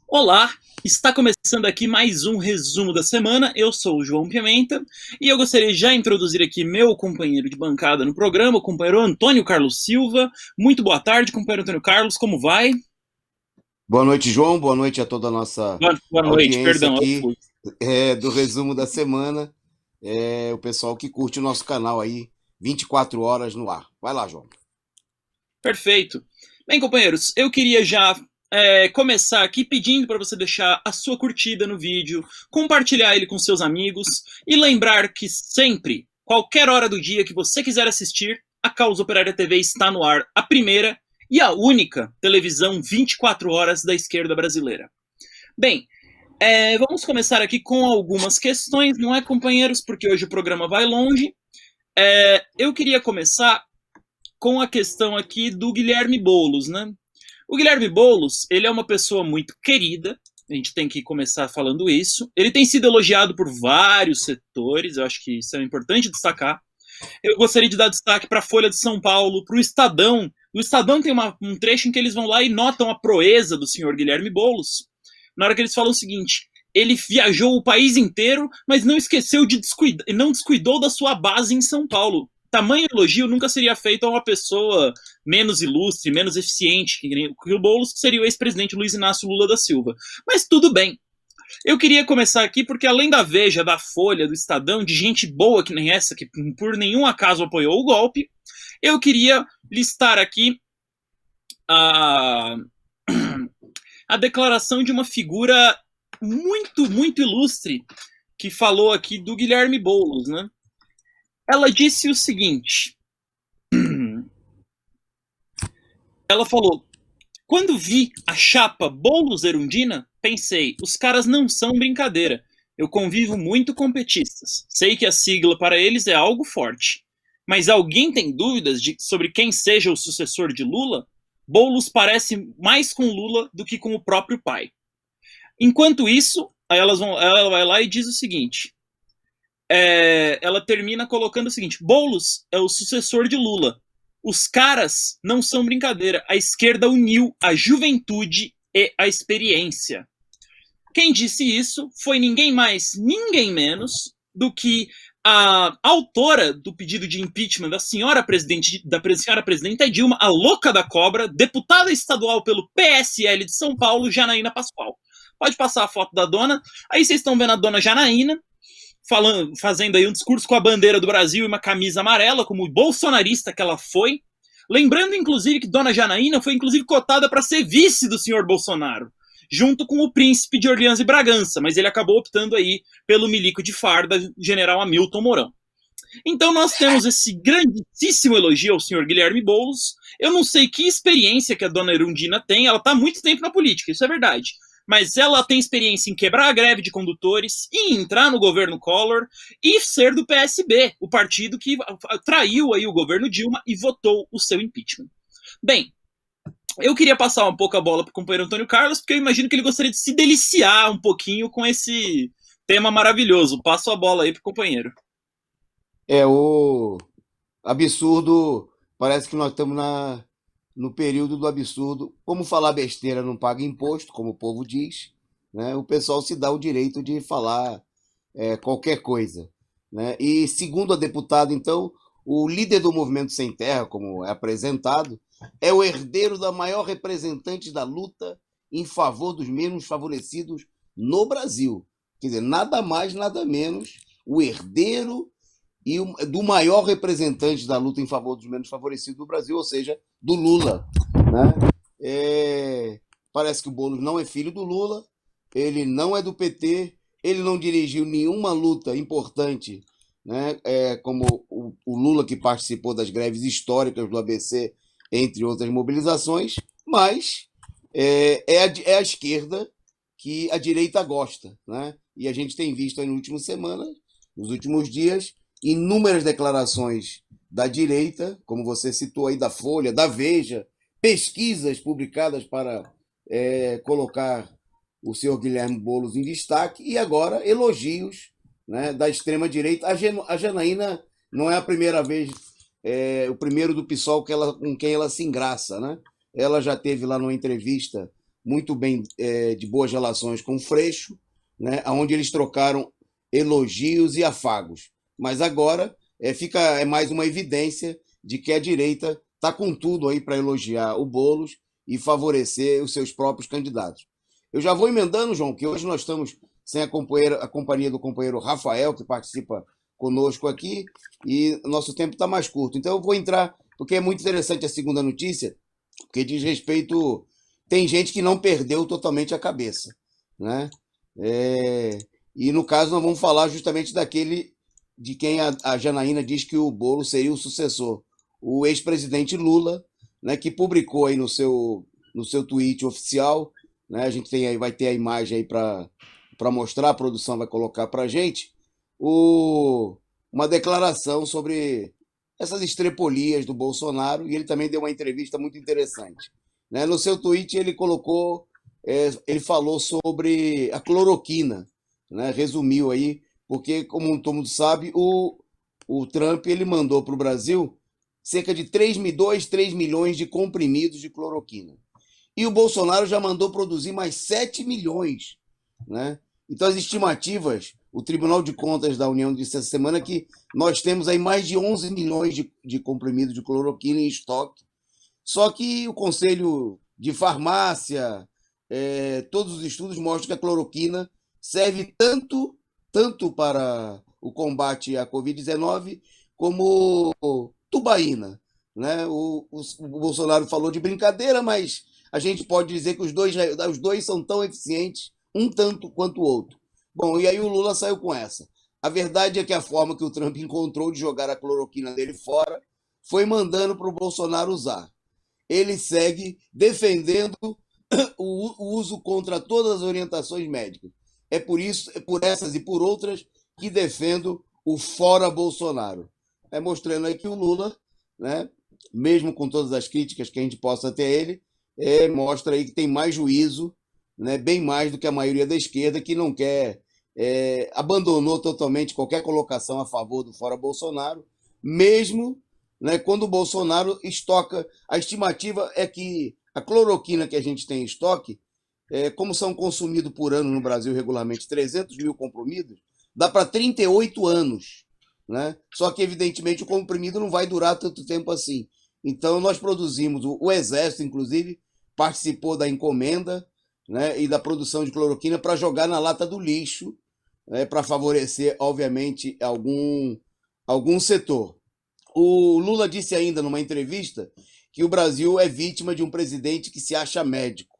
Olá, está começando aqui mais um resumo da semana. Eu sou o João Pimenta e eu gostaria de já introduzir aqui meu companheiro de bancada no programa, o companheiro Antônio Carlos Silva. Muito boa tarde, companheiro Antônio Carlos, como vai? Boa noite, João. Boa noite a toda a nossa Boa noite, audiência perdão, eu aqui fui. do resumo da semana. O pessoal que curte o nosso canal aí, 24 horas no ar. Vai lá, João. Perfeito. Bem, companheiros, eu queria já começar aqui pedindo para você deixar a sua curtida no vídeo, compartilhar ele com seus amigos e lembrar que sempre, qualquer hora do dia que você quiser assistir, a Causa Operária TV está no ar, a primeira e a única televisão 24 horas da esquerda brasileira. Bem, vamos começar aqui com algumas questões, não é, companheiros? Porque hoje o programa vai longe. Eu queria começar com a questão aqui do Guilherme Boulos, né? O Guilherme Boulos, ele é uma pessoa muito querida, a gente tem que começar falando isso. Ele tem sido elogiado por vários setores, eu acho que isso é importante destacar. Eu gostaria de dar destaque para a Folha de São Paulo, para o Estadão. O Estadão tem um trecho em que eles vão lá e notam a proeza do senhor Guilherme Boulos, na hora que eles falam o seguinte: ele viajou o país inteiro, mas não esqueceu de descuidar, não descuidou da sua base em São Paulo. Tamanho elogio nunca seria feito a uma pessoa menos ilustre, menos eficiente que o Boulos, que seria o ex-presidente Luiz Inácio Lula da Silva. Mas tudo bem. Eu queria começar aqui porque, além da Veja, da Folha, do Estadão, de gente boa que nem essa, que por nenhum acaso apoiou o golpe, eu queria listar aqui a, a declaração de uma figura muito ilustre que falou aqui do Guilherme Boulos, né? Ela disse o seguinte: ela falou, quando vi a chapa Boulos-Erundina, pensei, os caras não são brincadeira. Eu convivo muito com petistas. Sei que a sigla para eles é algo forte. Mas alguém tem dúvidas sobre quem seja o sucessor de Lula? Boulos parece mais com Lula do que com o próprio pai. Enquanto isso, ela vai lá e diz o seguinte: ela termina colocando o seguinte: Boulos é o sucessor de Lula. Os caras não são brincadeira. A esquerda uniu a juventude e a experiência. Quem disse isso foi ninguém mais, ninguém menos do que a autora do pedido de impeachment da senhora presidenta Dilma, a louca da cobra, deputada estadual pelo PSL de São Paulo, Janaína Pascoal. Pode passar a foto da dona. Aí vocês estão vendo a dona Janaína fazendo aí um discurso com a bandeira do Brasil e uma camisa amarela, como bolsonarista que ela foi. Lembrando, inclusive, que dona Janaína foi, inclusive, cotada para ser vice do senhor Bolsonaro, junto com o príncipe de Orleans e Bragança, mas ele acabou optando aí pelo milico de farda, general Hamilton Mourão. Então nós temos esse grandíssimo elogio ao senhor Guilherme Boulos. Eu não sei que experiência que a dona Erundina tem, ela está há muito tempo na política, isso é verdade. Mas ela tem experiência em quebrar a greve de condutores, em entrar no governo Collor e ser do PSB, o partido que traiu aí o governo Dilma e votou o seu impeachment. Bem, eu queria passar um pouco a bola para o companheiro Antônio Carlos, porque eu imagino que ele gostaria de se deliciar um pouquinho com esse tema maravilhoso. Passo a bola aí para o companheiro. O absurdo, parece que nós estamos no período do absurdo. Como falar besteira não paga imposto, como o povo diz, né? O pessoal se dá o direito de falar qualquer coisa, né? E segundo a deputada, então, o líder do Movimento Sem Terra, como é apresentado, é o herdeiro da maior representante da luta em favor dos menos favorecidos no Brasil. Quer dizer, nada mais, nada menos, o herdeiro do maior representante da luta em favor dos menos favorecidos do Brasil, ou seja, do Lula. Né? Parece que o Boulos não é filho do Lula, ele não é do PT, ele não dirigiu nenhuma luta importante, né? Como o Lula, que participou das greves históricas do ABC, entre outras mobilizações, mas é a esquerda que a direita gosta. Né? E a gente tem visto aí nos últimos dias, inúmeras declarações da direita, como você citou aí, da Folha, da Veja, pesquisas publicadas para colocar o senhor Guilherme Boulos em destaque, e agora elogios, né, da extrema-direita. A Janaína não é a primeira vez, o primeiro do PSOL com quem ela se engraça. Né? Ela já teve lá numa entrevista muito bem, de boas relações com o Freixo, né, onde eles trocaram elogios e afagos. Mas agora fica mais uma evidência de que a direita está com tudo aí para elogiar o Boulos e favorecer os seus próprios candidatos. Eu já vou emendando, João, que hoje nós estamos sem a companhia do companheiro Rafael, que participa conosco aqui, e nosso tempo está mais curto. Então eu vou entrar, porque é muito interessante a segunda notícia, porque diz respeito... Tem gente que não perdeu totalmente a cabeça, né? E no caso nós vamos falar justamente daquele de quem a Janaína diz que o Boulos seria o sucessor, o ex-presidente Lula, né, que publicou aí no seu tweet oficial, né, a gente vai ter a imagem aí para mostrar, a produção vai colocar para a gente, uma declaração sobre essas estrepolias do Bolsonaro, e ele também deu uma entrevista muito interessante. Né? No seu tweet ele falou sobre a cloroquina, né? Resumiu aí, porque, como todo mundo sabe, o Trump ele mandou para o Brasil cerca de 3 milhões de comprimidos de cloroquina. E o Bolsonaro já mandou produzir mais 7 milhões. Né? Então, as estimativas, o Tribunal de Contas da União disse essa semana que nós temos aí mais de 11 milhões de comprimidos de cloroquina em estoque. Só que o Conselho de Farmácia, todos os estudos mostram que a cloroquina serve tanto para o combate à Covid-19 como tubaína. Né? O Bolsonaro falou de brincadeira, mas a gente pode dizer que os dois são tão eficientes, um tanto quanto o outro. Bom, e aí o Lula saiu com essa. A verdade é que a forma que o Trump encontrou de jogar a cloroquina dele fora foi mandando para o Bolsonaro usar. Ele segue defendendo o uso contra todas as orientações médicas. É por essas e por outras que defendo o fora Bolsonaro. Mostrando aí que o Lula, né, mesmo com todas as críticas que a gente possa ter a ele, mostra aí que tem mais juízo, né, bem mais do que a maioria da esquerda, que não quer, abandonou totalmente qualquer colocação a favor do fora Bolsonaro, mesmo, né, quando o Bolsonaro estoca. A estimativa é que a cloroquina que a gente tem em estoque, como são consumidos por ano no Brasil regularmente 300 mil comprimidos, dá para 38 anos. Né? Só que, evidentemente, o comprimido não vai durar tanto tempo assim. Então, nós produzimos, o Exército, inclusive, participou da encomenda, né, e da produção de cloroquina para jogar na lata do lixo, né, para favorecer, obviamente, algum setor. O Lula disse ainda numa entrevista que o Brasil é vítima de um presidente que se acha médico.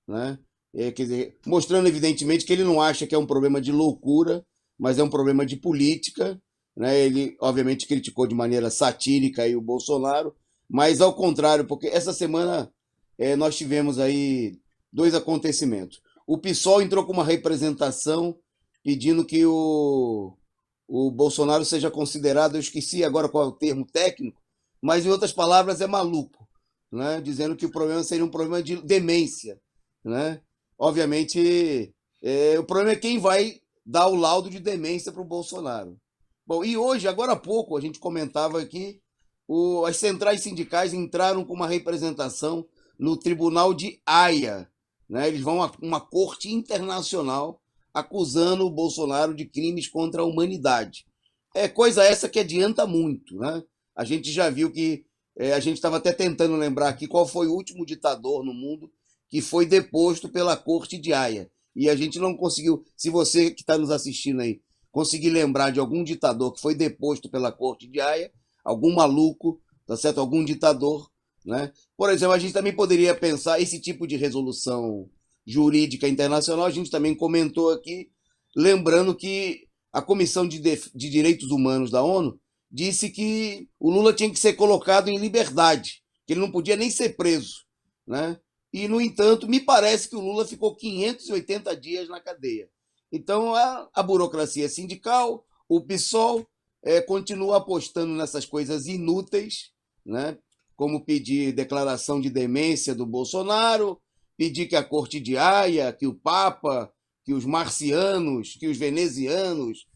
Né? Quer dizer, mostrando, evidentemente, que ele não acha que é um problema de loucura, mas é um problema de política. Né? Ele, obviamente, criticou de maneira satírica aí o Bolsonaro, mas ao contrário, porque essa semana nós tivemos aí 2 acontecimentos. O PSOL entrou com uma representação pedindo que o Bolsonaro seja considerado, eu esqueci agora qual é o termo técnico, mas em outras palavras é maluco, né? Dizendo que o problema seria um problema de demência. Né? Obviamente, o problema é quem vai dar o laudo de demência para o Bolsonaro. Bom, e hoje, agora há pouco, a gente comentava aqui, as centrais sindicais entraram com uma representação no Tribunal de Haia. Né? Eles vão a uma corte internacional acusando o Bolsonaro de crimes contra a humanidade. Coisa essa que adianta muito. Né? A gente já viu que... a gente estava até tentando lembrar aqui qual foi o último ditador no mundo que foi deposto pela corte de Haia. E a gente não conseguiu... Se você que está nos assistindo aí conseguir lembrar de algum ditador que foi deposto pela corte de Haia, algum maluco, tá certo? Algum ditador, né? Por exemplo, a gente também poderia pensar esse tipo de resolução jurídica internacional, a gente também comentou aqui, lembrando que a Comissão de Direitos Humanos da ONU disse que o Lula tinha que ser colocado em liberdade, que ele não podia nem ser preso. Né? E, no entanto, me parece que o Lula ficou 580 dias na cadeia. Então, a burocracia sindical, o PSOL, continua apostando nessas coisas inúteis, né? Como pedir declaração de demência do Bolsonaro, pedir que a Corte de Haia, que o Papa, que os marcianos, que os venezianos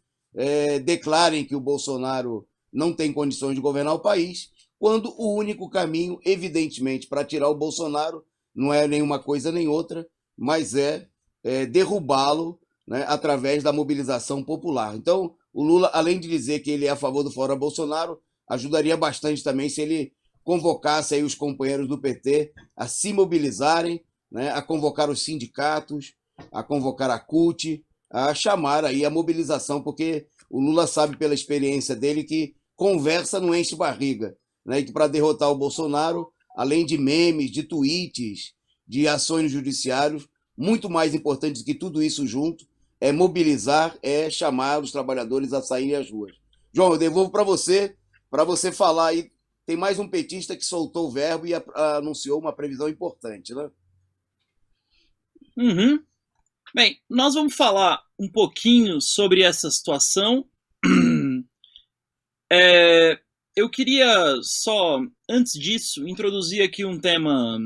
declarem que o Bolsonaro não tem condições de governar o país, quando o único caminho, evidentemente, para tirar o Bolsonaro não é nenhuma coisa nem outra, mas derrubá-lo, né, através da mobilização popular. Então, o Lula, além de dizer que ele é a favor do Fora Bolsonaro, ajudaria bastante também se ele convocasse aí os companheiros do PT a se mobilizarem, né, a convocar os sindicatos, a convocar a CUT, a chamar aí a mobilização, porque o Lula sabe pela experiência dele que conversa não enche barriga, né, e que para derrotar o Bolsonaro, além de memes, de tweets, de ações no judiciário, muito mais importante do que tudo isso junto, é mobilizar, é chamar os trabalhadores a saírem às ruas. João, eu devolvo para você falar aí. Tem mais um petista que soltou o verbo e anunciou uma previsão importante, né? Uhum. Bem, nós vamos falar um pouquinho sobre essa situação. Eu queria só, antes disso, introduzir aqui um tema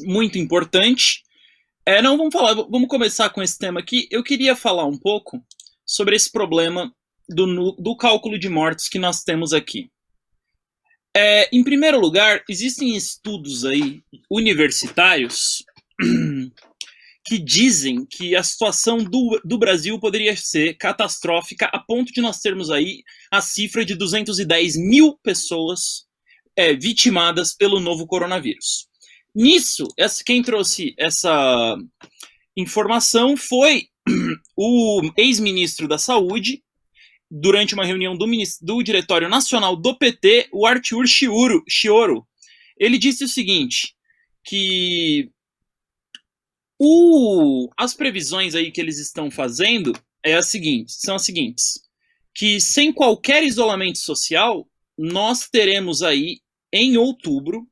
muito importante. Não, vamos começar com esse tema aqui. Eu queria falar um pouco sobre esse problema do cálculo de mortes que nós temos aqui. Em primeiro lugar, existem estudos aí universitários que dizem que a situação do Brasil poderia ser catastrófica a ponto de nós termos aí a cifra de 210 mil pessoas vitimadas pelo novo coronavírus. Nisso, quem trouxe essa informação foi o ex-ministro da Saúde, durante uma reunião do Diretório Nacional do PT, o Arthur Chioro. Ele disse o seguinte, que as previsões aí que eles estão fazendo são as seguintes, que sem qualquer isolamento social, nós teremos aí em outubro,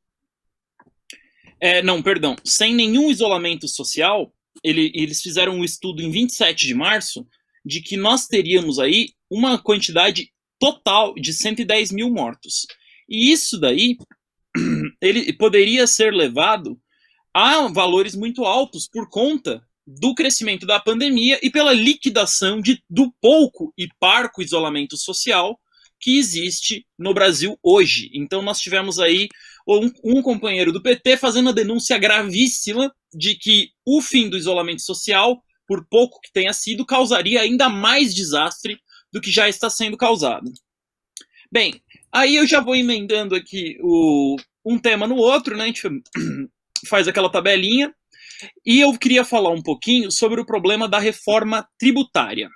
sem nenhum isolamento social, eles fizeram um estudo em 27 de março, de que nós teríamos aí uma quantidade total de 110 mil mortos. E isso daí, ele poderia ser levado a valores muito altos por conta do crescimento da pandemia e pela liquidação do pouco e parco isolamento social que existe no Brasil hoje. Então nós tivemos aí um companheiro do PT fazendo a denúncia gravíssima de que o fim do isolamento social, por pouco que tenha sido, causaria ainda mais desastre do que já está sendo causado. Bem, aí eu já vou emendando aqui um tema no outro, né? A gente faz aquela tabelinha. E eu queria falar um pouquinho sobre o problema da reforma tributária.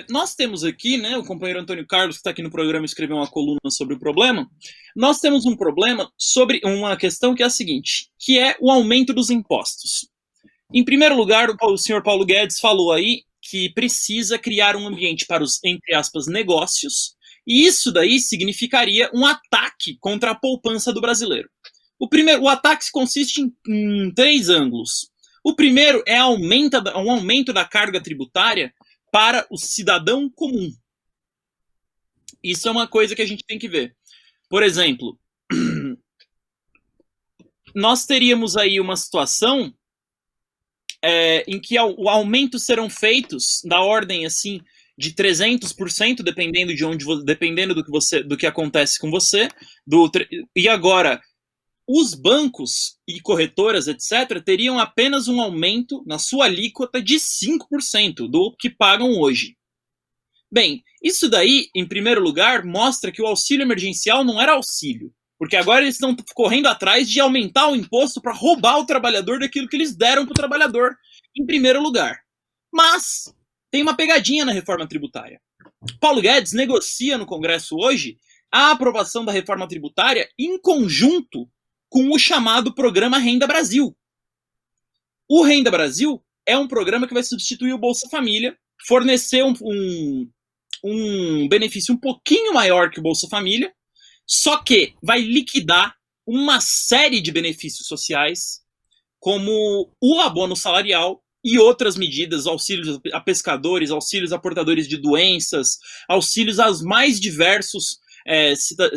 Nós temos aqui, né, o companheiro Antônio Carlos, que está aqui no programa, escreveu uma coluna sobre o problema. Nós temos um problema sobre uma questão que é a seguinte, que é o aumento dos impostos. Em primeiro lugar, o senhor Paulo Guedes falou aí que precisa criar um ambiente para os, entre aspas, negócios, e isso daí significaria um ataque contra a poupança do brasileiro. O ataque consiste em 3 ângulos. O primeiro é um aumento da carga tributária para o cidadão comum. Isso é uma coisa que a gente tem que ver. Por exemplo, nós teríamos aí uma situação em que o aumento serão feitos da ordem assim de 300%, dependendo do que acontece com você. E agora, os bancos e corretoras, etc., teriam apenas um aumento na sua alíquota de 5% do que pagam hoje. Bem, isso daí, em primeiro lugar, mostra que o auxílio emergencial não era auxílio, porque agora eles estão correndo atrás de aumentar o imposto para roubar o trabalhador daquilo que eles deram para o trabalhador, em primeiro lugar. Mas tem uma pegadinha na reforma tributária. Paulo Guedes negocia no Congresso hoje a aprovação da reforma tributária em conjunto com o chamado Programa Renda Brasil. O Renda Brasil é um programa que vai substituir o Bolsa Família, fornecer um benefício um pouquinho maior que o Bolsa Família, só que vai liquidar uma série de benefícios sociais, como o abono salarial e outras medidas, auxílios a pescadores, auxílios a portadores de doenças, auxílios aos mais diversos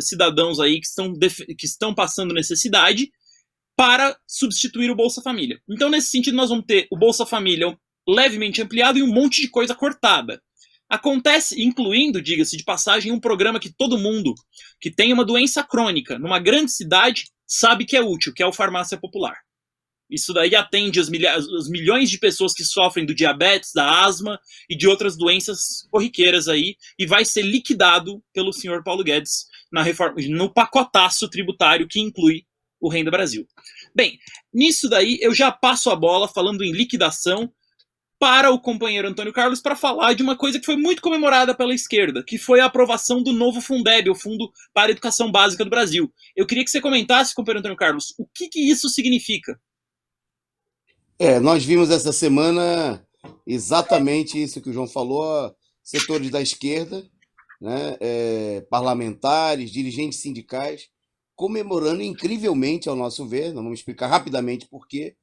cidadãos aí que estão passando necessidade, para substituir o Bolsa Família. Então, nesse sentido, nós vamos ter o Bolsa Família levemente ampliado e um monte de coisa cortada. Acontece, incluindo, diga-se de passagem, um programa que todo mundo que tem uma doença crônica numa grande cidade sabe que é útil, que é o Farmácia Popular. Isso daí atende os milhões de pessoas que sofrem do diabetes, da asma e de outras doenças corriqueiras aí, e vai ser liquidado pelo senhor Paulo Guedes na reforma, no pacotaço tributário que inclui o Renda Brasil. Bem, nisso daí eu já passo a bola falando em liquidação para o companheiro Antônio Carlos para falar de uma coisa que foi muito comemorada pela esquerda, que foi a aprovação do novo Fundeb, o Fundo para a Educação Básica do Brasil. Eu queria que você comentasse, companheiro Antônio Carlos, o que isso significa? Nós vimos essa semana exatamente isso que o João falou, setores da esquerda, né, parlamentares, dirigentes sindicais, comemorando incrivelmente, ao nosso ver, nós vamos explicar rapidamente por quê,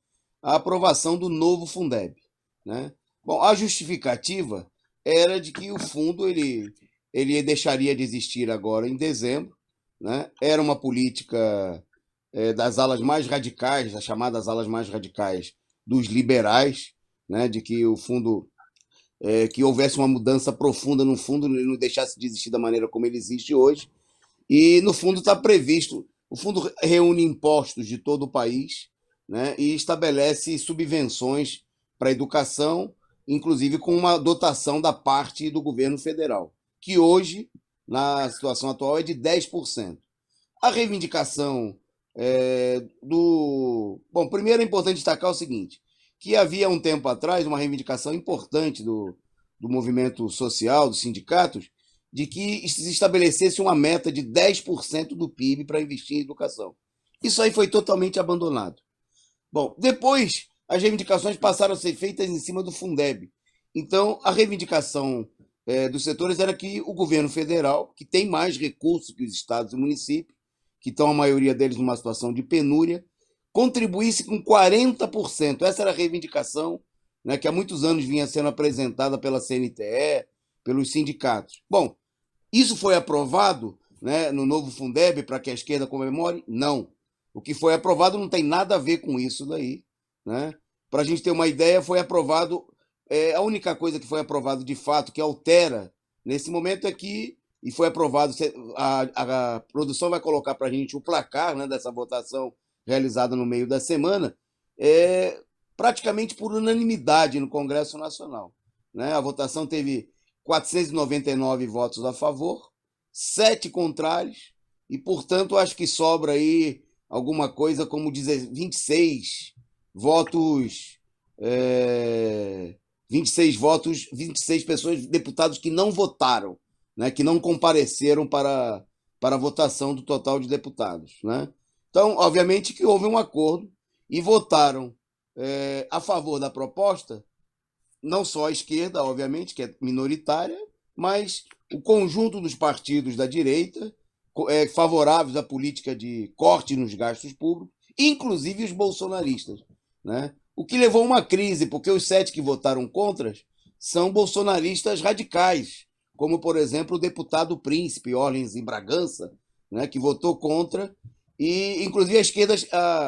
a aprovação do novo Fundeb. Né? Bom, a justificativa era de que o fundo ele deixaria de existir agora em dezembro, né? Era uma política das alas mais radicais, as chamadas alas mais radicais dos liberais, né? De que o fundo que houvesse uma mudança profunda no fundo, ele não deixasse de existir da maneira como ele existe hoje. E no fundo está previsto, o fundo reúne impostos de todo o país, né? E estabelece subvenções para a educação, inclusive com uma dotação da parte do governo federal, que hoje, na situação atual, é de 10%. A reivindicação Bom, primeiro é importante destacar o seguinte, que havia um tempo atrás uma reivindicação importante do movimento social, dos sindicatos, de que se estabelecesse uma meta de 10% do PIB para investir em educação. Isso aí foi totalmente abandonado. Bom, depois as reivindicações passaram a ser feitas em cima do Fundeb. Então, a reivindicação dos setores era que o governo federal, que tem mais recursos que os estados e municípios, que estão a maioria deles numa situação de penúria, contribuísse com 40%. Essa era a reivindicação, né, que há muitos anos vinha sendo apresentada pela CNTE, pelos sindicatos. Bom, isso foi aprovado, né, no novo Fundeb para que a esquerda comemore? Não. O que foi aprovado não tem nada a ver com isso daí. Né? Para a gente ter uma ideia, foi aprovado. A única coisa que foi aprovado de fato, que altera nesse momento, é que, e foi aprovado, a produção vai colocar para a gente o placar, né, dessa votação realizada no meio da semana, praticamente por unanimidade no Congresso Nacional. Né? A votação teve 499 votos a favor, 7 contrários, e, portanto, acho que sobra aí alguma coisa como 26 votos, 26 votos, 26 pessoas, deputados que não votaram, né, que não compareceram para a votação do total de deputados. Né? Então, obviamente que houve um acordo e votaram a favor da proposta, não só a esquerda, obviamente, que é minoritária, mas o conjunto dos partidos da direita, favoráveis à política de corte nos gastos públicos, inclusive os bolsonaristas. Né? O que levou a uma crise, porque os 7 que votaram contra são bolsonaristas radicais, como, por exemplo, o deputado Príncipe Orlens em Bragança, né, que votou contra, e, inclusive, a esquerda,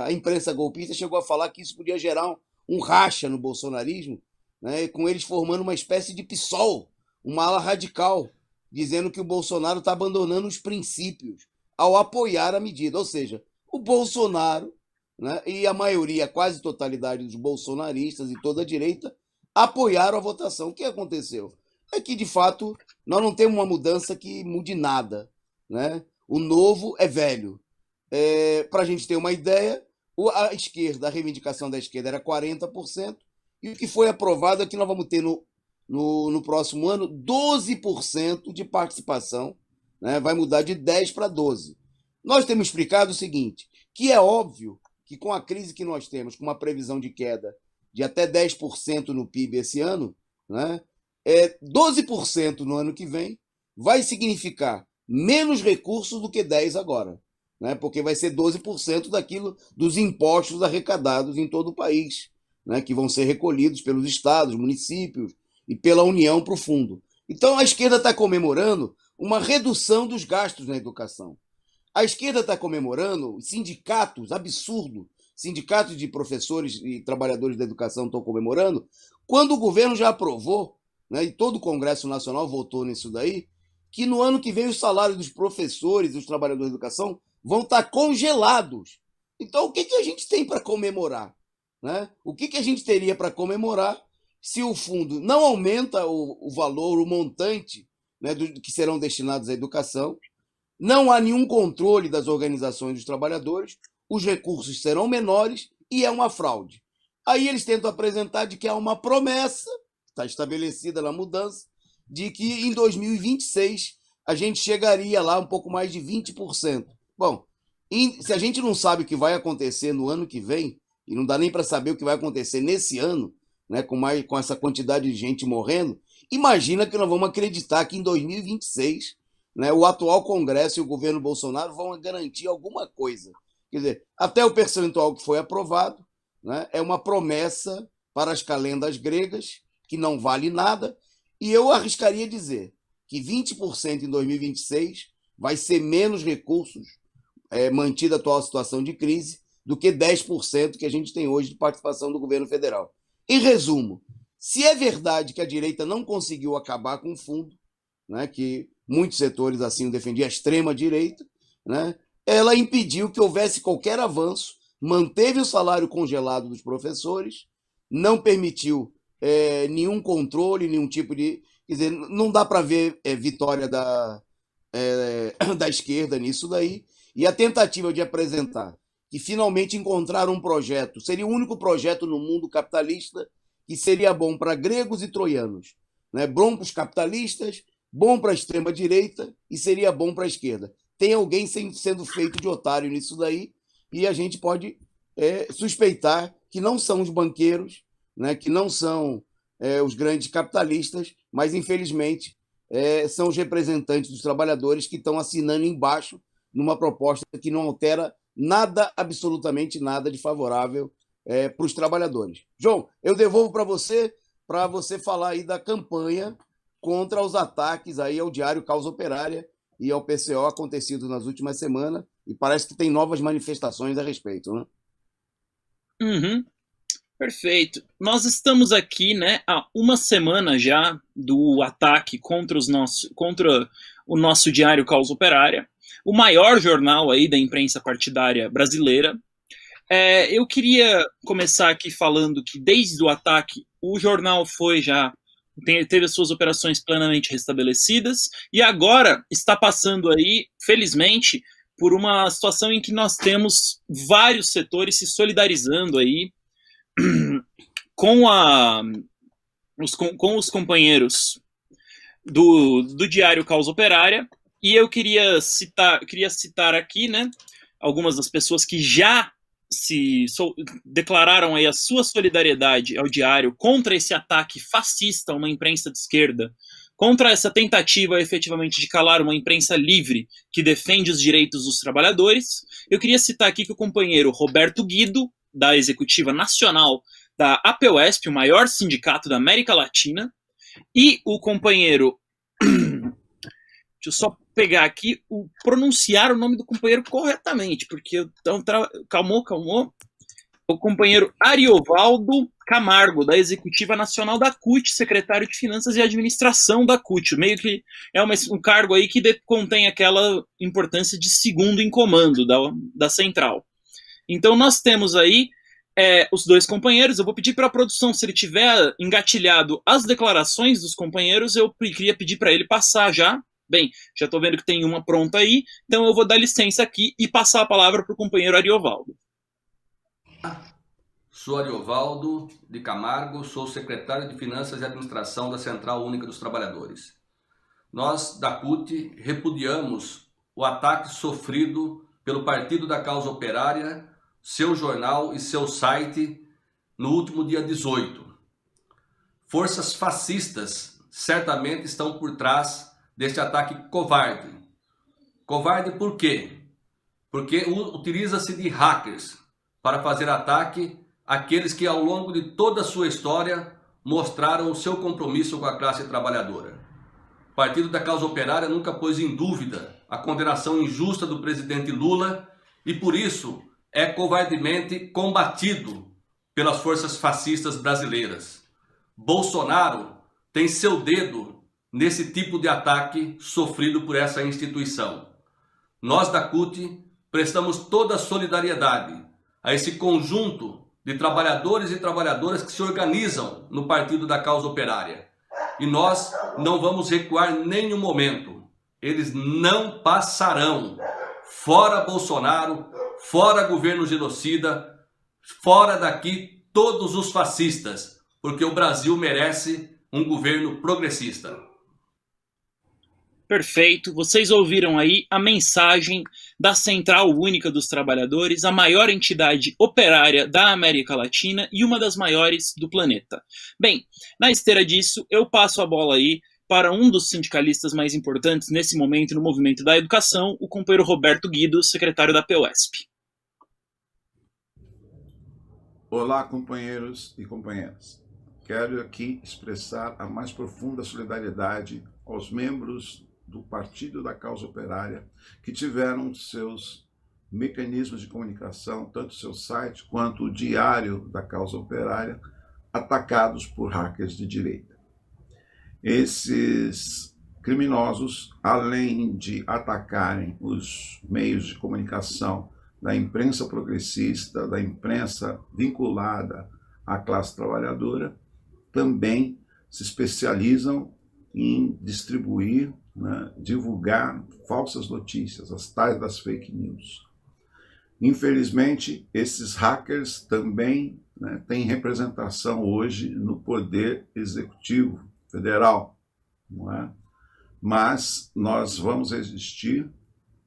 a imprensa golpista chegou a falar que isso podia gerar um racha no bolsonarismo, né, com eles formando uma espécie de PSOL, uma ala radical, dizendo que o Bolsonaro está abandonando os princípios ao apoiar a medida. Ou seja, o Bolsonaro, né, e a maioria, quase totalidade dos bolsonaristas e toda a direita, apoiaram a votação. O que aconteceu? É que, de fato, nós não temos uma mudança que mude nada. Né? O novo é velho. Para a gente ter uma ideia, a esquerda, a reivindicação da esquerda era 40%, e o que foi aprovado é que nós vamos ter no próximo ano 12% de participação, né? Vai mudar de 10 para 12. Nós temos explicado o seguinte, que é óbvio que com a crise que nós temos, com uma previsão de queda de até 10% no PIB esse ano, né? 12% no ano que vem vai significar menos recursos do que 10 agora, né? Porque vai ser 12% daquilo dos impostos arrecadados em todo o país, né? Que vão ser recolhidos pelos estados, municípios e pela União para o fundo. Então a esquerda está comemorando uma redução dos gastos na educação. A esquerda está comemorando sindicatos, absurdo, sindicatos de professores e trabalhadores da educação estão comemorando, quando o governo já aprovou, né, e todo o Congresso Nacional votou nisso daí, que no ano que vem os salários dos professores e dos trabalhadores da educação vão estar congelados. Então o que a gente tem para comemorar? né? O que a gente teria para comemorar se o fundo não aumenta o valor, o montante, né, que serão destinados à educação, não há nenhum controle das organizações dos trabalhadores, os recursos serão menores e é uma fraude. Aí eles tentam apresentar de que há uma promessa, está estabelecida na mudança, de que em 2026 a gente chegaria lá um pouco mais de 20%. Bom, se a gente não sabe o que vai acontecer no ano que vem, e não dá nem para saber o que vai acontecer nesse ano, né, com essa quantidade de gente morrendo, imagina que nós vamos acreditar que em 2026, né, o atual Congresso e o governo Bolsonaro vão garantir alguma coisa. Quer dizer, até o percentual que foi aprovado, né, é uma promessa para as calendas gregas, que não vale nada, e eu arriscaria dizer que 20% em 2026 vai ser menos recursos, mantida a atual situação de crise, do que 10% que a gente tem hoje de participação do governo federal. Em resumo, se é verdade que a direita não conseguiu acabar com o fundo, né, que muitos setores assim o defendiam, a extrema-direita, né, ela impediu que houvesse qualquer avanço, manteve o salário congelado dos professores, não permitiu nenhum controle, nenhum tipo de... Quer dizer, não dá para ver vitória da esquerda nisso daí, e a tentativa de apresentar que finalmente encontraram um projeto, seria o único projeto no mundo capitalista que seria bom para gregos e troianos, né? Bom para os capitalistas, bom para a extrema-direita e seria bom para a esquerda. Tem alguém sendo feito de otário nisso daí e a gente pode suspeitar que não são os banqueiros, né? Que não são os grandes capitalistas, mas, infelizmente, são os representantes dos trabalhadores que estão assinando embaixo numa proposta que não altera nada, absolutamente nada de favorável para os trabalhadores. João, eu devolvo para você falar aí da campanha contra os ataques aí ao Diário Causa Operária e ao PCO acontecido nas últimas semanas, e parece que tem novas manifestações a respeito, né? Uhum, perfeito. Nós estamos aqui, né, há uma semana já do ataque contra o nosso Diário Causa Operária, o maior jornal aí da imprensa partidária brasileira. Eu queria começar aqui falando que desde o ataque o jornal teve as suas operações plenamente restabelecidas e agora está passando aí, felizmente, por uma situação em que nós temos vários setores se solidarizando aí com os companheiros do Diário Causa Operária. E eu queria citar aqui, né, algumas das pessoas que já declararam aí a sua solidariedade ao Diário contra esse ataque fascista a uma imprensa de esquerda, contra essa tentativa efetivamente de calar uma imprensa livre que defende os direitos dos trabalhadores. Eu queria citar aqui que o companheiro Roberto Guido, da Executiva Nacional da APUESP, o maior sindicato da América Latina, e o companheiro... Deixa eu só pegar aqui, pronunciar o nome do companheiro corretamente, porque calmou. O companheiro Ariovaldo Camargo, da Executiva Nacional da CUT, secretário de Finanças e Administração da CUT. Meio que é um cargo aí que contém aquela importância de segundo em comando da central. Então nós temos aí os dois companheiros. Eu vou pedir para a produção, se ele tiver engatilhado as declarações dos companheiros, eu queria pedir para ele passar já. Bem, já estou vendo que tem uma pronta aí, então eu vou dar licença aqui e passar a palavra para o companheiro Ariovaldo. Sou Ariovaldo de Camargo, sou secretário de Finanças e Administração da Central Única dos Trabalhadores. Nós, da CUT, repudiamos o ataque sofrido pelo Partido da Causa Operária, seu jornal e seu site no último dia 18. Forças fascistas certamente estão por trás deste ataque covarde. Covarde por quê? Porque utiliza-se de hackers para fazer ataque àqueles que ao longo de toda a sua história mostraram o seu compromisso com a classe trabalhadora. O Partido da Causa Operária nunca pôs em dúvida a condenação injusta do presidente Lula e por isso é covardemente combatido pelas forças fascistas brasileiras. Bolsonaro tem seu dedo nesse tipo de ataque sofrido por essa instituição. Nós da CUT prestamos toda a solidariedade a esse conjunto de trabalhadores e trabalhadoras que se organizam no Partido da Causa Operária. E nós não vamos recuar em nenhum momento. Eles não passarão. Fora Bolsonaro, fora governo genocida, fora daqui todos os fascistas, porque o Brasil merece um governo progressista. Perfeito. Vocês ouviram aí a mensagem da Central Única dos Trabalhadores, a maior entidade operária da América Latina e uma das maiores do planeta. Bem, na esteira disso, eu passo a bola aí para um dos sindicalistas mais importantes nesse momento no movimento da educação, o companheiro Roberto Guido, secretário da PUESP. Olá, companheiros e companheiras. Quero aqui expressar a mais profunda solidariedade aos membros do Partido da Causa Operária que tiveram seus mecanismos de comunicação, tanto o seu site quanto o diário da Causa Operária, atacados por hackers de direita. Esses criminosos, além de atacarem os meios de comunicação da imprensa progressista, da imprensa vinculada à classe trabalhadora, também se especializam em distribuir, divulgar falsas notícias, as tais das fake news. Infelizmente, esses hackers também têm representação hoje no Poder Executivo Federal, não é? Mas nós vamos resistir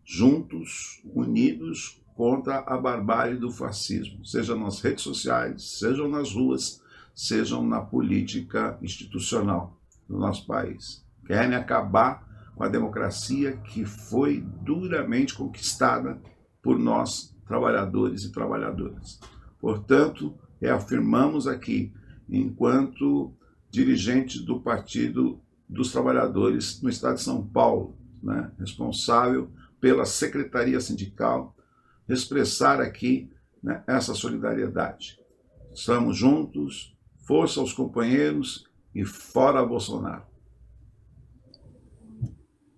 juntos, unidos, contra a barbárie do fascismo, seja nas redes sociais, sejam nas ruas, sejam na política institucional do nosso país. Querem acabar com a democracia que foi duramente conquistada por nós, trabalhadores e trabalhadoras. Portanto, reafirmamos aqui, enquanto dirigente do Partido dos Trabalhadores no Estado de São Paulo, responsável pela Secretaria Sindical, expressar aqui essa solidariedade. Estamos juntos, força aos companheiros e fora Bolsonaro.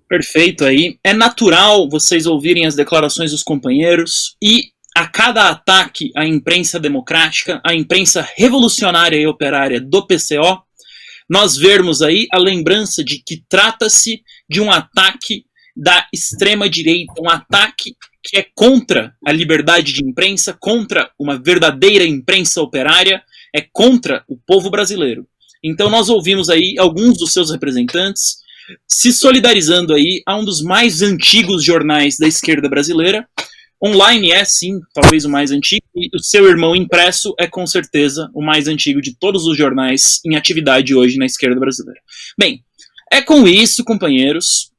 Perfeito aí. É natural vocês ouvirem as declarações dos companheiros e a cada ataque à imprensa democrática, à imprensa revolucionária e operária do PCO, nós vermos aí a lembrança de que trata-se de um ataque da extrema-direita, um ataque que é contra a liberdade de imprensa, contra uma verdadeira imprensa operária, é contra o povo brasileiro. Então nós ouvimos aí alguns dos seus representantes se solidarizando aí a um dos mais antigos jornais da esquerda brasileira. Online é, sim, talvez o mais antigo, e o seu irmão impresso é, com certeza, o mais antigo de todos os jornais em atividade hoje na esquerda brasileira. Bem, é com isso, companheiros,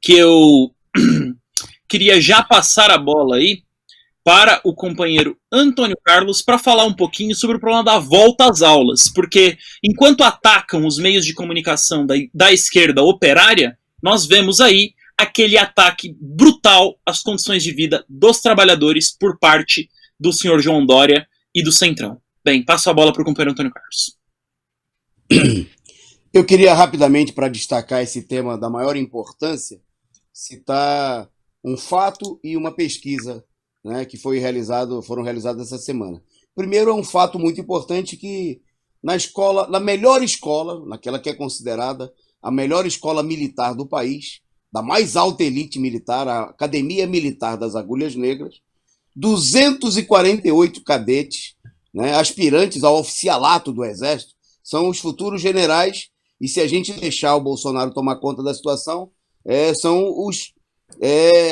que eu queria já passar a bola aí para o companheiro Antônio Carlos para falar um pouquinho sobre o problema da volta às aulas, porque enquanto atacam os meios de comunicação da esquerda operária, nós vemos aí aquele ataque brutal às condições de vida dos trabalhadores por parte do senhor João Dória e do Centrão. Bem, passo a bola para o companheiro Antônio Carlos. Eu queria rapidamente, para destacar esse tema da maior importância, citar um fato e uma pesquisa que foram realizadas essa semana. Primeiro, é um fato muito importante que na melhor escola, naquela que é considerada a melhor escola militar do país, da mais alta elite militar, a Academia Militar das Agulhas Negras, 248 cadetes, aspirantes ao oficialato do Exército, são os futuros generais, e se a gente deixar o Bolsonaro tomar conta da situação, são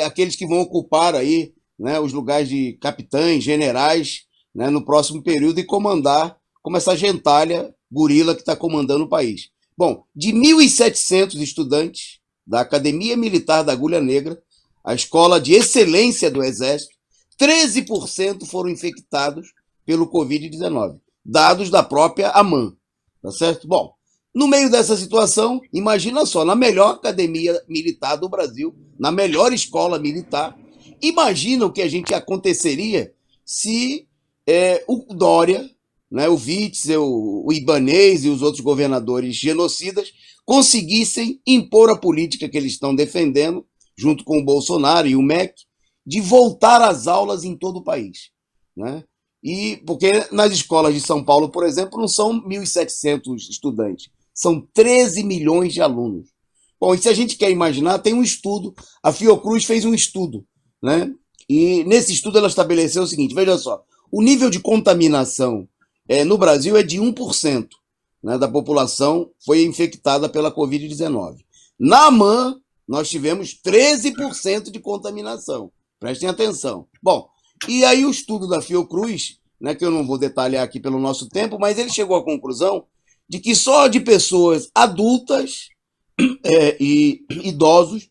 aqueles que vão ocupar aí, os lugares de capitães, generais, no próximo período e comandar, como essa gentalha gorila que está comandando o país. Bom, de 1.700 estudantes da Academia Militar da Agulha Negra, a escola de excelência do Exército, 13% foram infectados pelo Covid-19, dados da própria AMAN, tá certo? Bom, no meio dessa situação, imagina só, na melhor academia militar do Brasil, na melhor escola militar, imagina o que aconteceria se o Dória, o Witzel, o Ibanez e os outros governadores genocidas conseguissem impor a política que eles estão defendendo, junto com o Bolsonaro e o MEC, de voltar às aulas em todo o país. E porque nas escolas de São Paulo, por exemplo, não são 1.700 estudantes, são 13 milhões de alunos. Bom, e se a gente quer imaginar, tem um estudo, a Fiocruz fez um estudo, né? E nesse estudo ela estabeleceu o seguinte, veja só, o nível de contaminação no Brasil é de 1%, né, da população foi infectada pela Covid-19. Na AMAN, nós tivemos 13% de contaminação. Prestem atenção. Bom, e aí o estudo da Fiocruz, né, que eu não vou detalhar aqui pelo nosso tempo, mas ele chegou à conclusão de que só de pessoas adultas e idosos,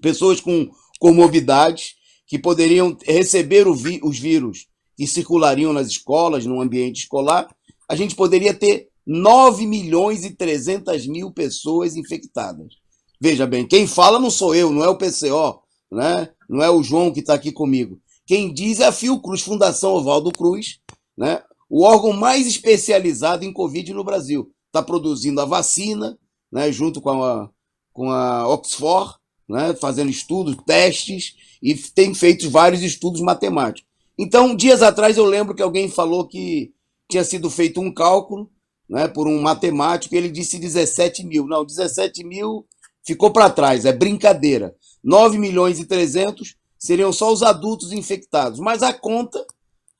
pessoas com comorbidades, que poderiam receber os vírus que circulariam nas escolas, no ambiente escolar, a gente poderia ter 9.300.000 pessoas infectadas. Veja bem, quem fala não sou eu, não é o PCO, né? Não é o João que está aqui comigo. Quem diz é a Fiocruz, Fundação Oswaldo Cruz, né? O órgão mais especializado em Covid no Brasil. Está produzindo a vacina, né? Junto com a Oxford, né? Fazendo estudos, testes, e tem feito vários estudos matemáticos. Então, dias atrás eu lembro que alguém falou que tinha sido feito um cálculo, né, por um matemático, e ele disse 17 mil. Não, 17 mil ficou para trás, é brincadeira. 9.300.000 seriam só os adultos infectados, mas a conta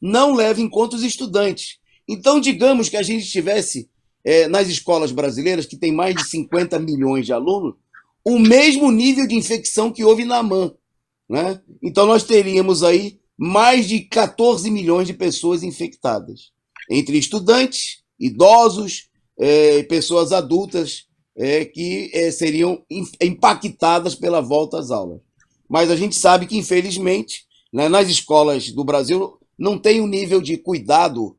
não leva em conta os estudantes. Então, digamos que a gente tivesse, nas escolas brasileiras, que tem mais de 50 milhões de alunos, o mesmo nível de infecção que houve na AMAN, né? Então, nós teríamos aí mais de 14 milhões de pessoas infectadas, entre estudantes, idosos, pessoas adultas que seriam impactadas pela volta às aulas. Mas a gente sabe que, infelizmente, né, nas escolas do Brasil não tem o nível de cuidado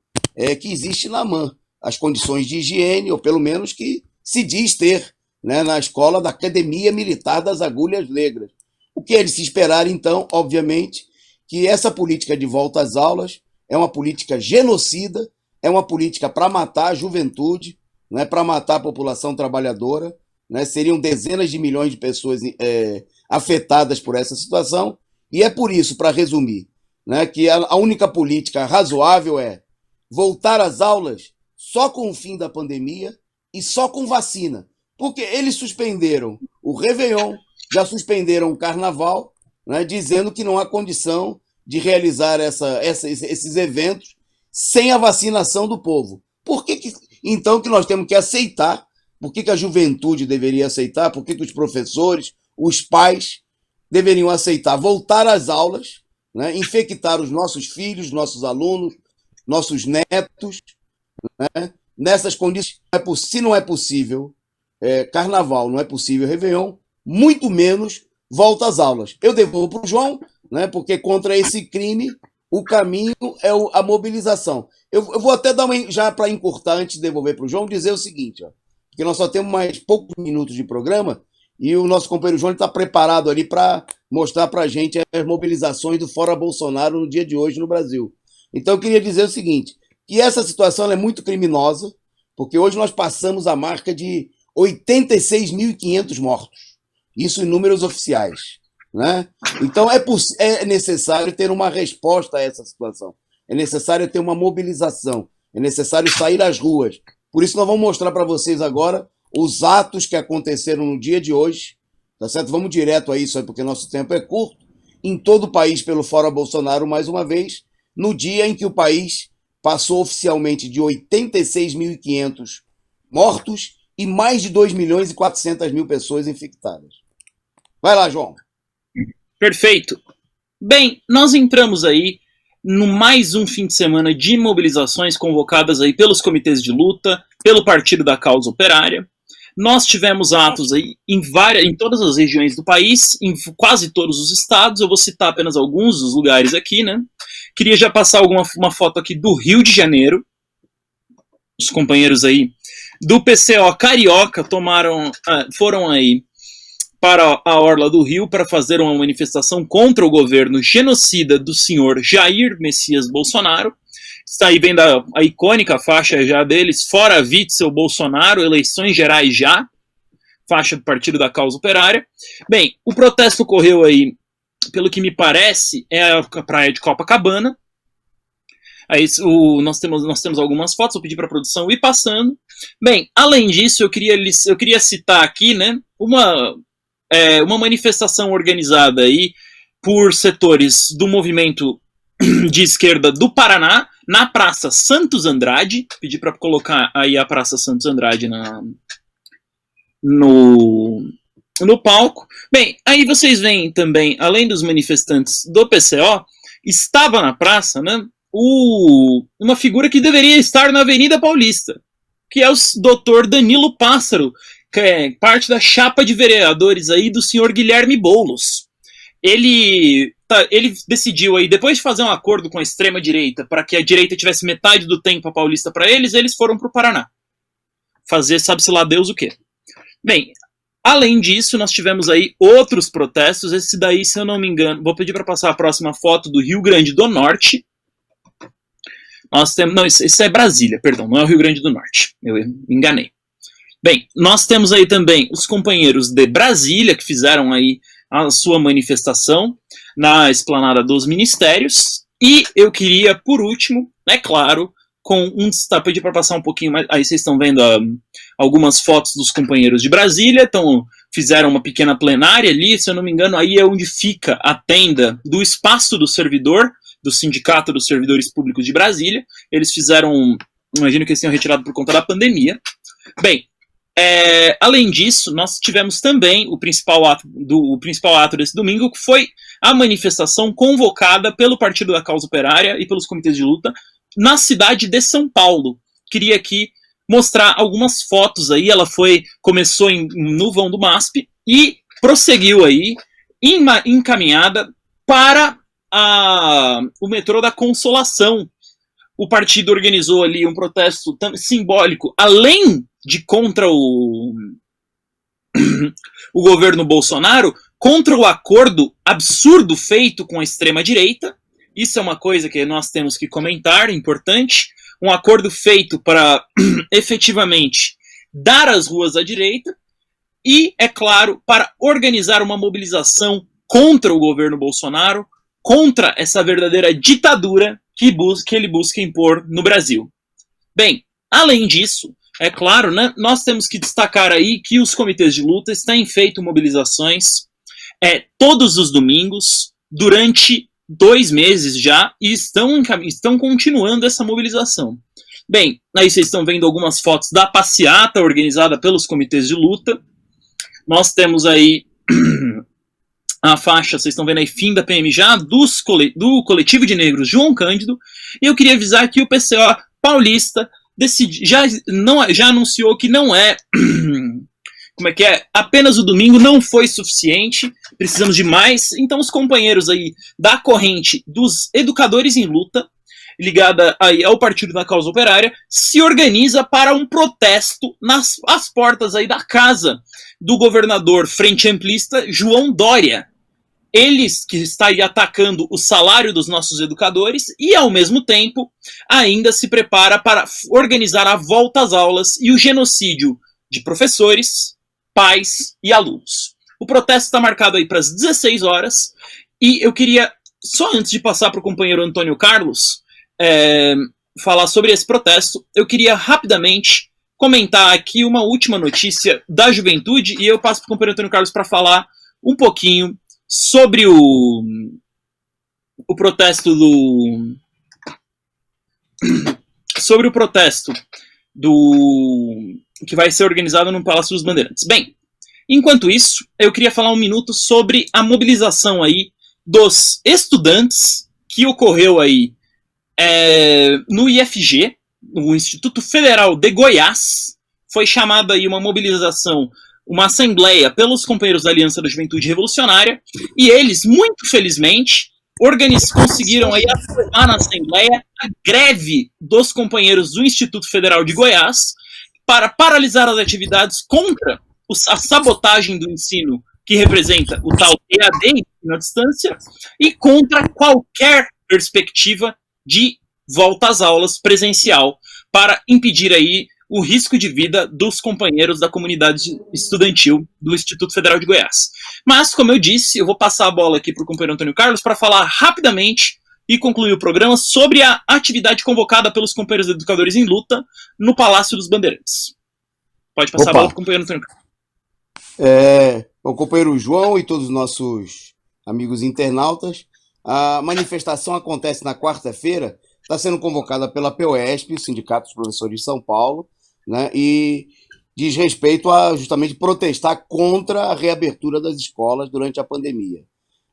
que existe na AMAN, as condições de higiene, ou pelo menos que se diz ter, né, na escola da Academia Militar das Agulhas Negras. O que é de se esperar, então, obviamente, que essa política de volta às aulas é uma política genocida, é uma política para matar a juventude, né, para matar a população trabalhadora, né, seriam dezenas de milhões de pessoas afetadas por essa situação, e é por isso, para resumir, né, que a única política razoável é voltar às aulas só com o fim da pandemia e só com vacina, porque eles suspenderam o Réveillon, já suspenderam o Carnaval, né, dizendo que não há condição de realizar esses eventos sem a vacinação do povo. Por que então que nós temos que aceitar? Por que a juventude deveria aceitar? Por que os professores, os pais deveriam aceitar voltar às aulas, né, infectar os nossos filhos, nossos alunos, nossos netos, né, nessas condições? Se não é possível Carnaval, não é possível Réveillon, muito menos volta às aulas. Eu devolvo para o João, né, porque contra esse crime o caminho é a mobilização. Eu vou até dar já para encurtar, antes de devolver para o João, dizer o seguinte, ó, porque nós só temos mais poucos minutos de programa e o nosso companheiro João está preparado ali para mostrar para a gente as mobilizações do Fora Bolsonaro no dia de hoje no Brasil. Então eu queria dizer o seguinte, que essa situação é muito criminosa, porque hoje nós passamos a marca de 86.500 mortos. Isso em números oficiais, né? Então é necessário ter uma resposta a essa situação. É necessário ter uma mobilização. É necessário sair às ruas. Por isso nós vamos mostrar para vocês agora os atos que aconteceram no dia de hoje. Tá certo? Vamos direto a isso aí, porque nosso tempo é curto. Em todo o país, pelo Fora Bolsonaro, mais uma vez, no dia em que o país passou oficialmente de 86.500 mortos e mais de 2.400.000 pessoas infectadas. Vai lá, João. Perfeito. Bem, nós entramos aí no mais um fim de semana de mobilizações convocadas aí pelos comitês de luta, pelo Partido da Causa Operária. Nós tivemos atos aí em todas as regiões do país, em quase todos os estados. Eu vou citar apenas alguns dos lugares aqui, né? Queria já passar uma foto aqui do Rio de Janeiro. Os companheiros aí do PCO Carioca foram aí para a orla do Rio para fazer uma manifestação contra o governo genocida do senhor Jair Messias Bolsonaro. Está aí vendo a icônica faixa já deles, Fora Witzel Bolsonaro, eleições gerais já, faixa do Partido da Causa Operária. Bem, o protesto ocorreu aí, pelo que me parece, é a praia de Copacabana. Aí nós temos algumas fotos, vou pedir para a produção ir passando. Bem, além disso, eu queria citar aqui, né, uma manifestação organizada aí por setores do movimento de esquerda do Paraná, na Praça Santos Andrade. Pedi para colocar aí a Praça Santos Andrade no palco. Bem, aí vocês veem também, além dos manifestantes do PCO, estava na praça, né, uma figura que deveria estar na Avenida Paulista, que é o Dr. Danilo Pássaro, que é parte da chapa de vereadores aí do senhor Guilherme Boulos. Ele decidiu aí, depois de fazer um acordo com a extrema-direita para que a direita tivesse metade do tempo a Paulista para eles foram para o Paraná fazer sabe-se lá Deus o quê. Bem, além disso, nós tivemos aí outros protestos. Esse daí, se eu não me engano, vou pedir para passar a próxima foto do Rio Grande do Norte. Nós temos, não, isso é Brasília, perdão, não é o Rio Grande do Norte, eu me enganei. Bem, nós temos aí também os companheiros de Brasília, que fizeram aí a sua manifestação na Esplanada dos Ministérios. E eu queria, por último, é claro, com um destaque, pedir para passar um pouquinho mais. Aí vocês estão vendo algumas fotos dos companheiros de Brasília. Então, fizeram uma pequena plenária ali, se eu não me engano, aí é onde fica a tenda do Espaço do Servidor, do Sindicato dos Servidores Públicos de Brasília. Eles fizeram, imagino que eles tenham retirado por conta da pandemia. Bem, além disso, nós tivemos também o principal ato desse domingo, que foi a manifestação convocada pelo Partido da Causa Operária e pelos comitês de luta na cidade de São Paulo. Queria aqui mostrar algumas fotos aí. Ela começou no vão do MASP e prosseguiu aí, encaminhada para o metrô da Consolação. O partido organizou ali um protesto simbólico, além de contra o governo Bolsonaro, contra o acordo absurdo feito com a extrema-direita. Isso é uma coisa que nós temos que comentar, importante. Um acordo feito para efetivamente dar as ruas à direita e, é claro, para organizar uma mobilização contra o governo Bolsonaro, contra essa verdadeira ditadura que ele busca impor no Brasil. Bem, além disso, é claro, né, nós temos que destacar aí que os comitês de luta têm feito mobilizações todos os domingos, durante 2 meses já, e estão continuando essa mobilização. Bem, aí vocês estão vendo algumas fotos da passeata organizada pelos comitês de luta. Nós temos aí a faixa, vocês estão vendo aí, fim da PM já, do coletivo de negros João Cândido. E eu queria avisar que o PCO paulista já anunciou que não apenas o domingo não foi suficiente, precisamos de mais. Então os companheiros aí da corrente dos educadores em luta, ligada aí ao Partido da Causa Operária, se organiza para um protesto às portas aí da casa do governador frente amplista João Dória. Eles que está aí atacando o salário dos nossos educadores e, ao mesmo tempo, ainda se prepara para organizar a volta às aulas e o genocídio de professores, pais e alunos. O protesto está marcado aí para as 16 horas e eu queria, só antes de passar para o companheiro Antônio Carlos falar sobre esse protesto, eu queria rapidamente comentar aqui uma última notícia da juventude e eu passo para o companheiro Antônio Carlos para falar um pouquinho sobre o protesto que vai ser organizado no Palácio dos Bandeirantes. Bem, enquanto isso, eu queria falar um minuto sobre a mobilização aí dos estudantes que ocorreu aí no IFG, no Instituto Federal de Goiás. Foi chamada aí uma mobilização, uma assembleia pelos companheiros da Aliança da Juventude Revolucionária, e eles, muito felizmente, conseguiram aí aprovar na assembleia a greve dos companheiros do Instituto Federal de Goiás para paralisar as atividades contra a sabotagem do ensino, que representa o tal EAD, ensino à distância, e contra qualquer perspectiva de volta às aulas presencial, para impedir aí o risco de vida dos companheiros da comunidade estudantil do Instituto Federal de Goiás. Mas, como eu disse, eu vou passar a bola aqui para o companheiro Antônio Carlos para falar rapidamente e concluir o programa sobre a atividade convocada pelos companheiros educadores em luta no Palácio dos Bandeirantes. Pode passar a bola, companheiro Antônio. O companheiro João e todos os nossos amigos internautas, a manifestação acontece na quarta-feira, está sendo convocada pela POESP, o Sindicato dos Professores de São Paulo, né, e diz respeito a justamente protestar contra a reabertura das escolas durante a pandemia.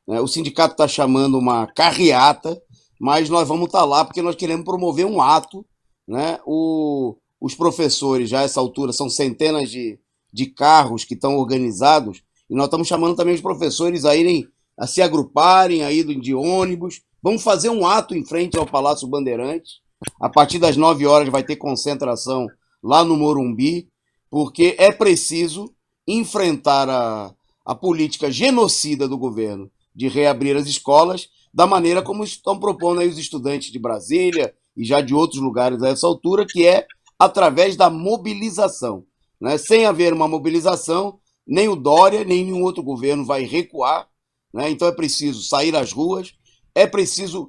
O sindicato está chamando uma carreata, mas nós vamos estar lá porque nós queremos promover um ato, né? Os professores, já a essa altura, são centenas de carros que estão organizados, e nós estamos chamando também os professores a se agruparem, a ir de ônibus. Vamos fazer um ato em frente ao Palácio Bandeirantes. A partir das 9 horas vai ter concentração lá no Morumbi, porque é preciso enfrentar a política genocida do governo de reabrir as escolas da maneira como estão propondo aí os estudantes de Brasília e já de outros lugares a essa altura, que é através da mobilização, né? Sem haver uma mobilização, nem o Dória, nem nenhum outro governo vai recuar, né? Então é preciso sair às ruas, é preciso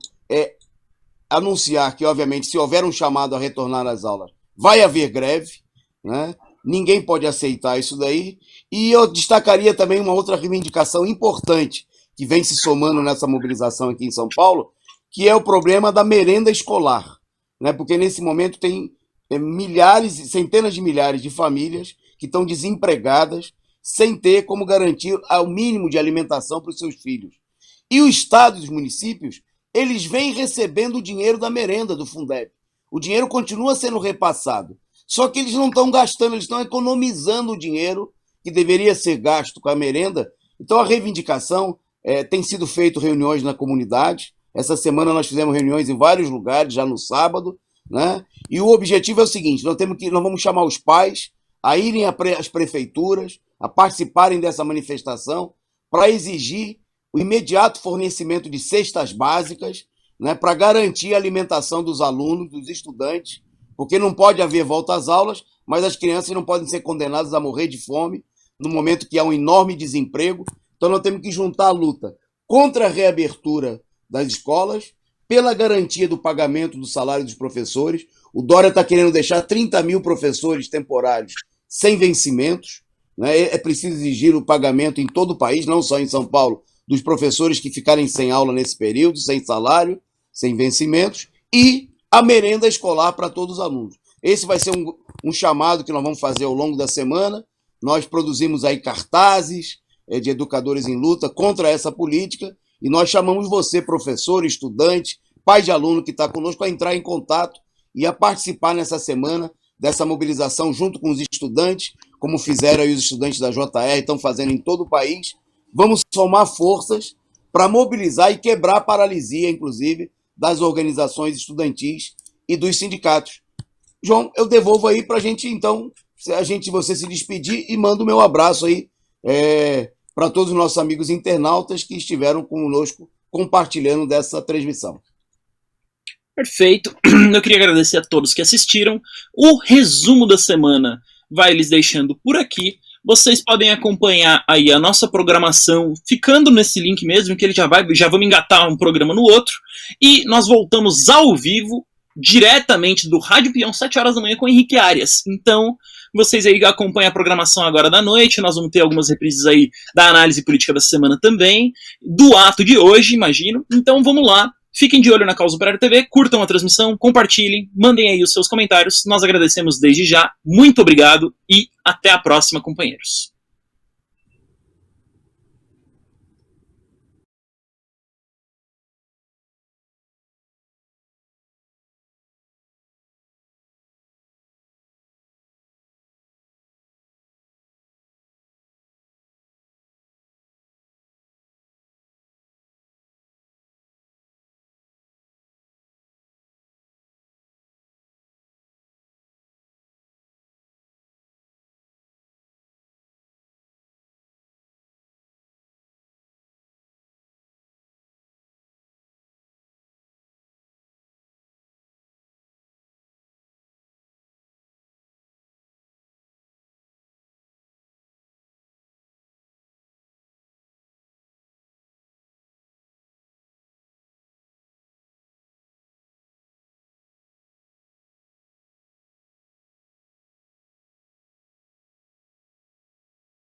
anunciar que, obviamente, se houver um chamado a retornar às aulas, vai haver greve, né? Ninguém pode aceitar isso daí. E eu destacaria também uma outra reivindicação importante que vem se somando nessa mobilização aqui em São Paulo, que é o problema da merenda escolar, né? Porque nesse momento tem milhares, centenas de milhares de famílias que estão desempregadas, sem ter como garantir o mínimo de alimentação para os seus filhos. E o Estado e os municípios, eles vêm recebendo o dinheiro da merenda do Fundeb. O dinheiro continua sendo repassado, só que eles não estão gastando, eles estão economizando o dinheiro que deveria ser gasto com a merenda. Então a reivindicação tem sido feito reuniões na comunidade. Essa semana nós fizemos reuniões em vários lugares, já no sábado, né? E o objetivo é o seguinte: nós vamos chamar os pais a irem às prefeituras, a participarem dessa manifestação, para exigir o imediato fornecimento de cestas básicas, né, para garantir a alimentação dos alunos, dos estudantes, porque não pode haver volta às aulas, mas as crianças não podem ser condenadas a morrer de fome no momento que há um enorme desemprego. Então nós temos que juntar a luta contra a reabertura das escolas, pela garantia do pagamento do salário dos professores. O Dória está querendo deixar 30 mil professores temporários sem vencimentos, né? É preciso exigir o pagamento em todo o país, não só em São Paulo, dos professores que ficarem sem aula nesse período, sem salário, sem vencimentos, e a merenda escolar para todos os alunos. Esse vai ser um chamado que nós vamos fazer ao longo da semana. Nós produzimos aí cartazes de educadores em luta contra essa política, e nós chamamos você, professor, estudante, pai de aluno que está conosco, a entrar em contato e a participar nessa semana dessa mobilização junto com os estudantes, como fizeram aí os estudantes da JR, estão fazendo em todo o país. Vamos somar forças para mobilizar e quebrar a paralisia, inclusive, das organizações estudantis e dos sindicatos. João, eu devolvo aí para a gente, então, você se despedir, e mando o meu abraço aí para todos os nossos amigos internautas que estiveram conosco compartilhando dessa transmissão. Perfeito. Eu queria agradecer a todos que assistiram. O resumo da semana vai lhes deixando por aqui. Vocês podem acompanhar aí a nossa programação ficando nesse link mesmo, que ele já vamos engatar um programa no outro. E nós voltamos ao vivo, diretamente do Rádio Peão, 7 horas da manhã, com Henrique Arias. Então, vocês aí acompanham a programação agora da noite. Nós vamos ter algumas reprises aí da análise política da semana também, do ato de hoje, imagino. Então, vamos lá. Fiquem de olho na Causa Operária TV, curtam a transmissão, compartilhem, mandem aí os seus comentários. Nós agradecemos desde já. Muito obrigado e até a próxima, companheiros.